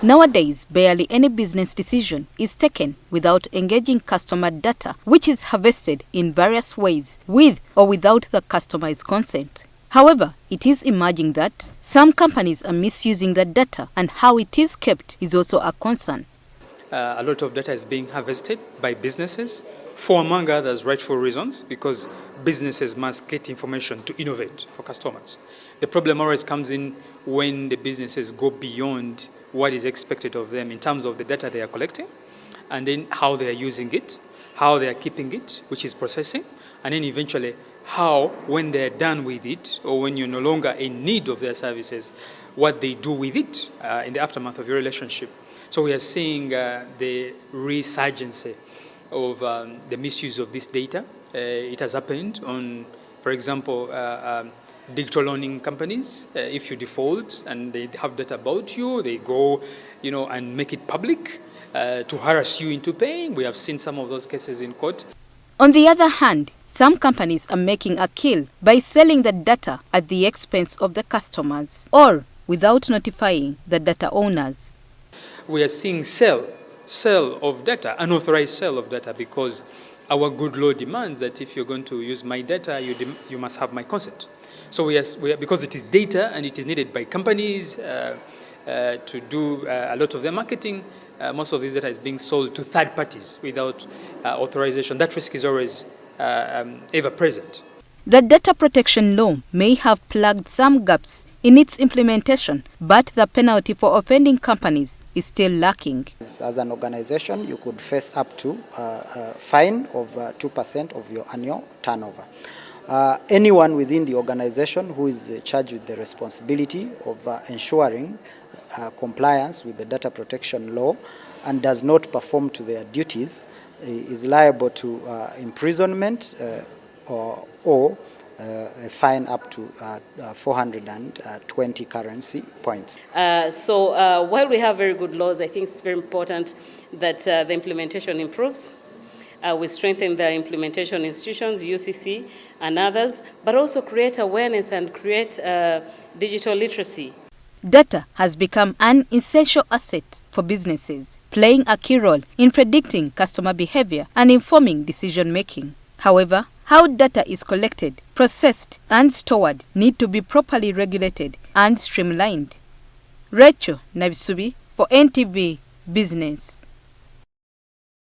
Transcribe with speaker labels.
Speaker 1: Nowadays, barely any business decision is taken without engaging customer data, which is harvested in various ways, with or without the customer's consent. However, it is emerging that some companies are misusing the data, and how it is kept is also a concern.
Speaker 2: A lot of data is being harvested by businesses for, among others, rightful reasons, because businesses must get information to innovate for customers. The problem always comes in when the businesses go beyond what is expected of them in terms of the data they are collecting, and then how they are using it, how they are keeping it, which is processing, and then eventually how, when they're done with it, or when you're no longer in need of their services, what they do with it in the aftermath of your relationship. So we are seeing the resurgence of the misuse of this data. It has happened on, for example, digital loaning companies. If you default and they have data about you, they go, and make it public to harass you into paying. We have seen some of those cases in court.
Speaker 1: On the other hand, some companies are making a kill by selling the data at the expense of the customers or without notifying the data owners.
Speaker 2: We are seeing sale of data, unauthorized sale of data, because our good law demands that if you're going to use my data, you must have my consent. So we are, because it is data and it is needed by companies to do a lot of their marketing, most of this data is being sold to third parties without authorization. That risk is always ever present.
Speaker 1: The data protection law may have plugged some gaps in its implementation, but the penalty for offending companies is still lacking.
Speaker 3: As an organization, you could face up to a fine of 2% of your annual turnover. Anyone within the organization who is charged with the responsibility of ensuring compliance with the data protection law and does not perform to their duties is liable to imprisonment or a fine up to 420 currency points.
Speaker 4: So while we have very good laws, I think it's very important that the implementation improves. We strengthen the implementation institutions, UCC and others, but also create awareness and create digital literacy.
Speaker 1: Data has become an essential asset for businesses, playing a key role in predicting customer behavior and informing decision-making. However, how data is collected, processed, and stored need to be properly regulated and streamlined. Rachael Nabisubi for NTV Business.